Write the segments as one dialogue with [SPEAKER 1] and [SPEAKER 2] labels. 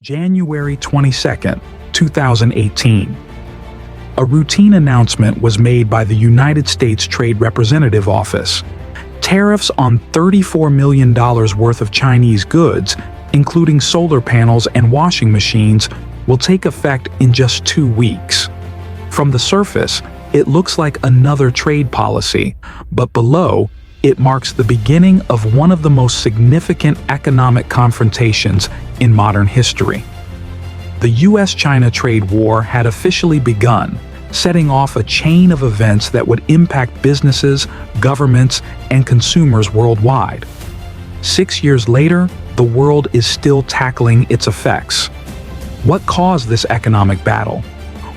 [SPEAKER 1] January 22nd, 2018. A routine announcement was made by the United States Trade Representative Office. Tariffs on $34 million worth of Chinese goods, including solar panels and washing machines, will take effect in just 2 weeks. From the surface, it looks like another trade policy, but below, it marks the beginning of one of the most significant economic confrontations in modern history. The US-China trade war had officially begun, setting off a chain of events that would impact businesses, governments, and consumers worldwide. 6 years later, the world is still tackling its effects. What caused this economic battle?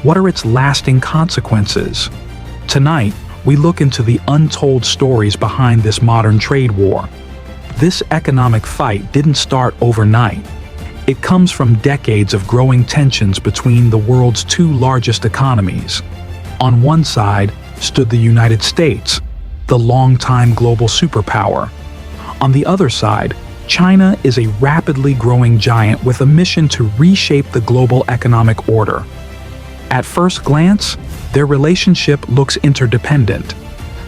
[SPEAKER 1] What are its lasting consequences? Tonight, we look into the untold stories behind this modern trade war. This economic fight didn't start overnight. It comes from decades of growing tensions between the world's two largest economies. On one side stood the United States, the longtime global superpower. On the other side, China is a rapidly growing giant with a mission to reshape the global economic order. At first glance, their relationship looks interdependent.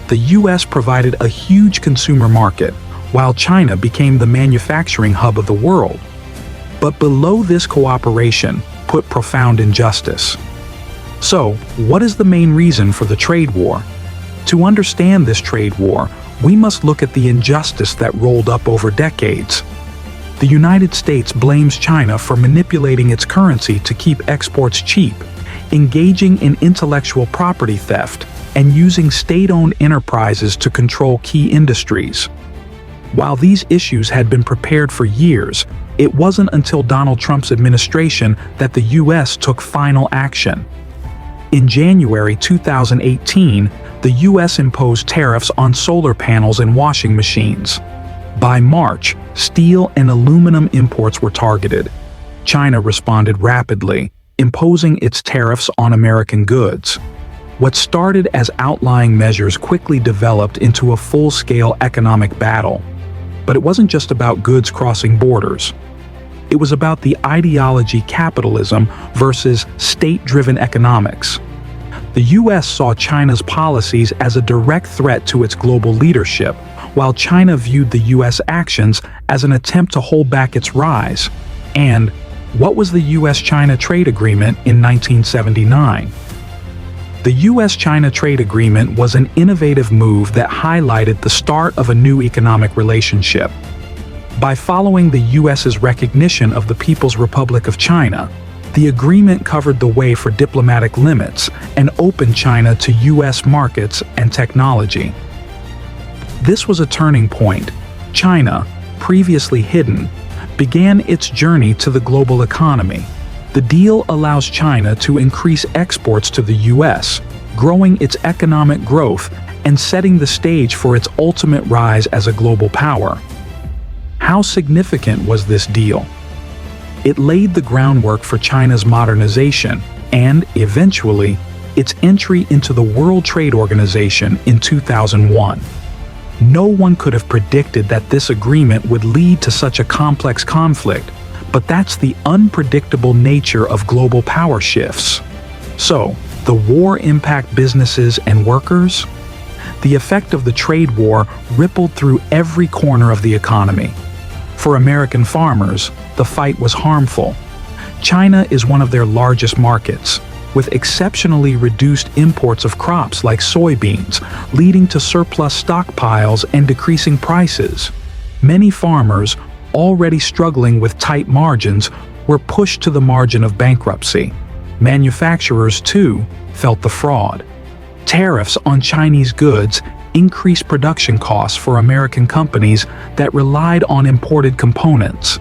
[SPEAKER 1] The US provided a huge consumer market, while China became the manufacturing hub of the world. But below this cooperation put profound injustice. So, what is the main reason for the trade war? To understand this trade war, we must look at the injustice that rolled up over decades. The United States blames China for manipulating its currency to keep exports cheap, engaging in intellectual property theft, and using state-owned enterprises to control key industries. While these issues had been prepared for years, it wasn't until Donald Trump's administration that the US took final action. In January 2018, the US imposed tariffs on solar panels and washing machines. By March, steel and aluminum imports were targeted. China responded rapidly, imposing its tariffs on American goods. What started as outlying measures quickly developed into a full-scale economic battle. But it wasn't just about goods crossing borders. It was about the ideology capitalism versus state-driven economics. The US saw China's policies as a direct threat to its global leadership, while China viewed the US actions as an attempt to hold back its rise. And what was the US-China trade agreement in 1979? The US-China trade agreement was an innovative move that highlighted the start of a new economic relationship. By following the US's recognition of the People's Republic of China, the agreement covered the way for diplomatic limits and opened China to US markets and technology. This was a turning point. China, previously hidden, began its journey to the global economy. The deal allows China to increase exports to the US, growing its economic growth and setting the stage for its ultimate rise as a global power. How significant was this deal? It laid the groundwork for China's modernization and, eventually, its entry into the World Trade Organization in 2001. No one could have predicted that this agreement would lead to such a complex conflict, but that's the unpredictable nature of global power shifts. So, the war impact businesses and workers? The effect of the trade war rippled through every corner of the economy. For American farmers, the fight was harmful. China is one of their largest markets, with exceptionally reduced imports of crops like soybeans, leading to surplus stockpiles and decreasing prices. Many farmers, already struggling with tight margins, were pushed to the margin of bankruptcy. Manufacturers, too, felt the fraud. Tariffs on Chinese goods increased production costs for American companies that relied on imported components.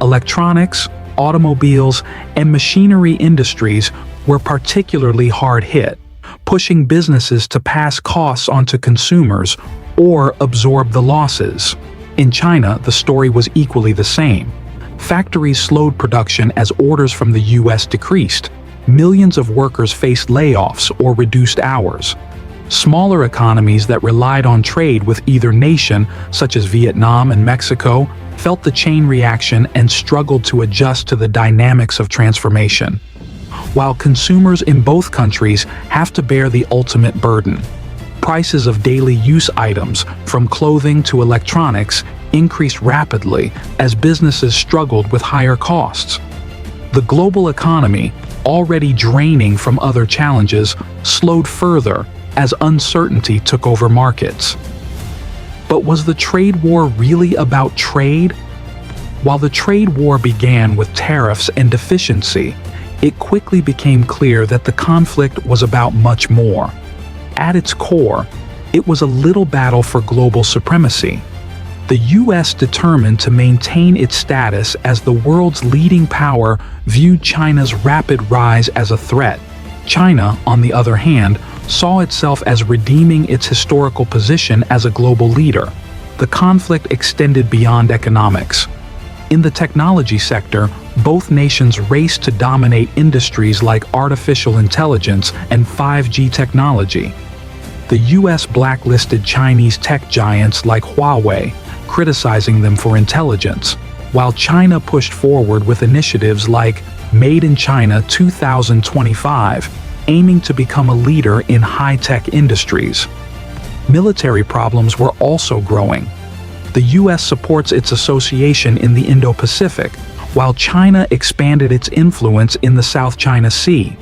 [SPEAKER 1] Electronics, automobiles, and machinery industries were particularly hard hit, pushing businesses to pass costs onto consumers or absorb the losses. In China, the story was equally the same. Factories slowed production as orders from the US decreased. Millions of workers faced layoffs or reduced hours. Smaller economies that relied on trade with either nation, such as Vietnam and Mexico, felt the chain reaction and struggled to adjust to the dynamics of transformation, while consumers in both countries have to bear the ultimate burden. Prices of daily use items, from clothing to electronics, increased rapidly as businesses struggled with higher costs. The global economy, already draining from other challenges, slowed further as uncertainty took over markets. But was the trade war really about trade? While the trade war began with tariffs and deficiency, it quickly became clear that the conflict was about much more. At its core, it was a little battle for global supremacy. The U.S., determined to maintain its status as the world's leading power, viewed China's rapid rise as a threat. China, on the other hand, saw itself as redeeming its historical position as a global leader. The conflict extended beyond economics. In the technology sector, both nations raced to dominate industries like artificial intelligence and 5G technology. The U.S. blacklisted Chinese tech giants like Huawei, criticizing them for intelligence, while China pushed forward with initiatives like Made in China 2025, aiming to become a leader in high-tech industries. Military problems were also growing. The U.S. supports its association in the Indo-Pacific, while China expanded its influence in the South China Sea.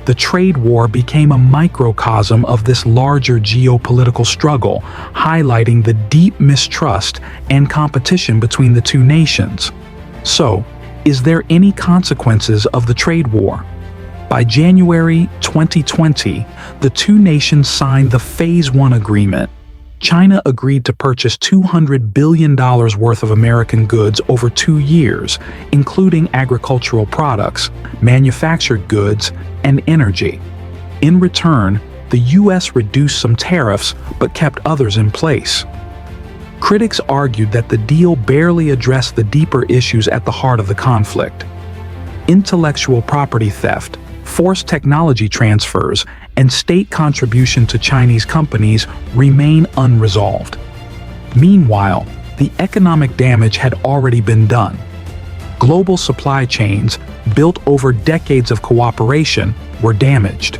[SPEAKER 1] The trade war became a microcosm of this larger geopolitical struggle, highlighting the deep mistrust and competition between the two nations. So, is there any consequences of the trade war? By January 2020, the two nations signed the Phase 1 agreement. China agreed to purchase $200 billion worth of American goods over 2 years, including agricultural products, manufactured goods, and energy. In return, the U.S. reduced some tariffs but kept others in place. Critics argued that the deal barely addressed the deeper issues at the heart of the conflict. Intellectual property theft, forced technology transfers, and state contribution to Chinese companies remain unresolved. Meanwhile, the economic damage had already been done. Global supply chains, built over decades of cooperation, were damaged.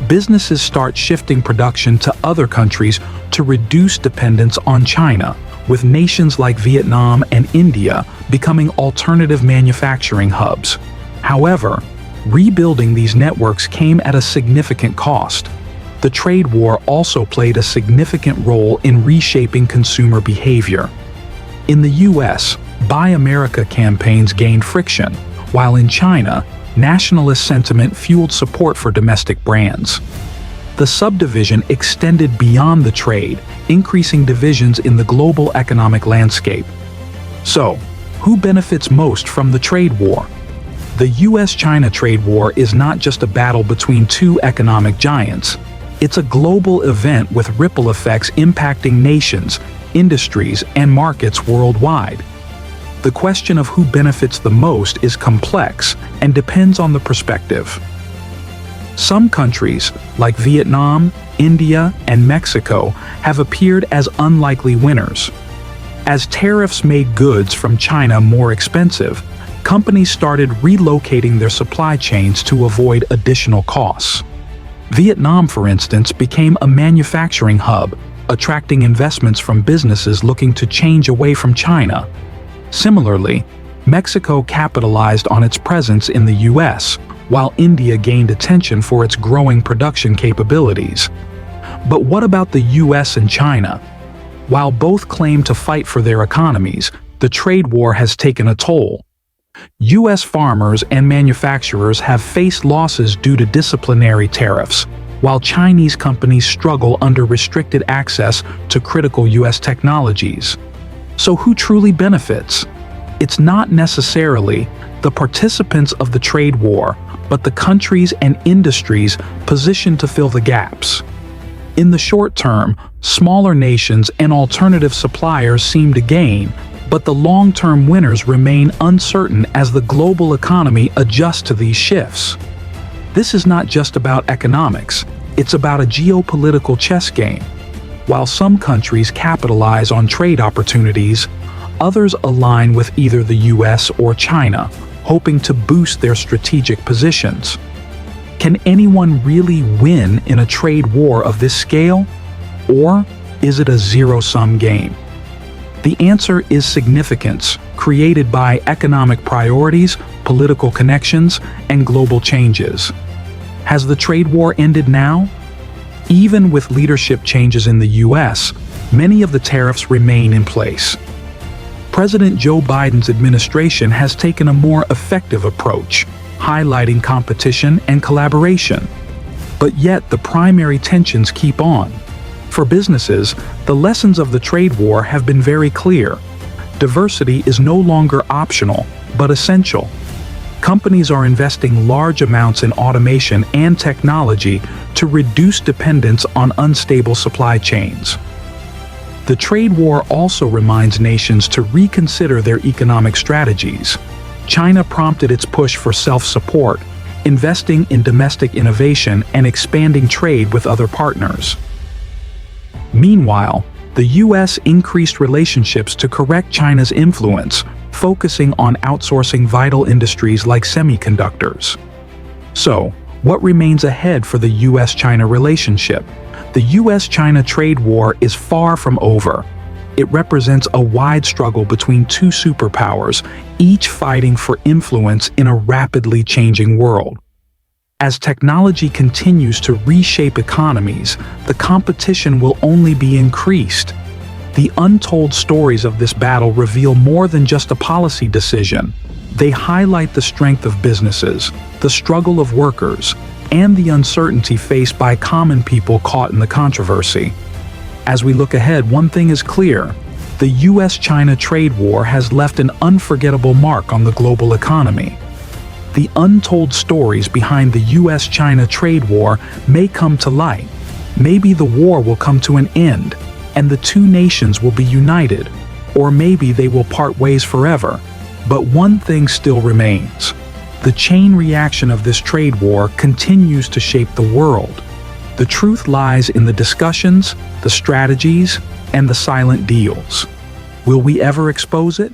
[SPEAKER 1] Businesses start shifting production to other countries to reduce dependence on China, with nations like Vietnam and India becoming alternative manufacturing hubs. However, rebuilding these networks came at a significant cost. The trade war also played a significant role in reshaping consumer behavior. In the U.S., Buy America campaigns gained friction, while in China, nationalist sentiment fueled support for domestic brands. The subdivision extended beyond the trade, increasing divisions in the global economic landscape. So, who benefits most from the trade war? The U.S.-China trade war is not just a battle between two economic giants. It's a global event with ripple effects impacting nations, industries, and markets worldwide. The question of who benefits the most is complex and depends on the perspective. Some countries, like Vietnam, India, and Mexico, have appeared as unlikely winners. As tariffs made goods from China more expensive, companies started relocating their supply chains to avoid additional costs. Vietnam, for instance, became a manufacturing hub, attracting investments from businesses looking to change away from China. Similarly, Mexico capitalized on its presence in the U.S., while India gained attention for its growing production capabilities. But what about the U.S. and China? While both claim to fight for their economies, the trade war has taken a toll. U.S. farmers and manufacturers have faced losses due to disciplinary tariffs, while Chinese companies struggle under restricted access to critical U.S. technologies. So who truly benefits? It's not necessarily the participants of the trade war, but the countries and industries positioned to fill the gaps. In the short term, smaller nations and alternative suppliers seem to gain, but the long-term winners remain uncertain as the global economy adjusts to these shifts. This is not just about economics, it's about a geopolitical chess game. While some countries capitalize on trade opportunities, Others align with either the US or China, hoping to boost their strategic positions. Can anyone really win in a trade war of this scale? Or is it a zero-sum game? The answer is significance, created by economic priorities, political connections, and global changes. Has the trade war ended now? Even with leadership changes in the US, many of the tariffs remain in place. President Joe Biden's administration has taken a more effective approach, highlighting competition and collaboration. But yet the primary tensions keep on. For businesses, the lessons of the trade war have been very clear. Diversity is no longer optional, but essential. Companies are investing large amounts in automation and technology to reduce dependence on unstable supply chains. The trade war also reminds nations to reconsider their economic strategies. China prompted its push for self-support, investing in domestic innovation and expanding trade with other partners. Meanwhile, the US increased relationships to correct China's influence, focusing on outsourcing vital industries like semiconductors. So, what remains ahead for the US-China relationship? The US-China trade war is far from over. It represents a wide struggle between two superpowers, each fighting for influence in a rapidly changing world. As technology continues to reshape economies, the competition will only be increased. The untold stories of this battle reveal more than just a policy decision. They highlight the strength of businesses, the struggle of workers, and the uncertainty faced by common people caught in the controversy. As we look ahead, one thing is clear: the US-China trade war has left an unforgettable mark on the global economy. The untold stories behind the US-China trade war may come to light. Maybe the war will come to an end, and the two nations will be united, or maybe they will part ways forever. But one thing still remains. The chain reaction of this trade war continues to shape the world. The truth lies in the discussions, the strategies, and the silent deals. Will we ever expose it?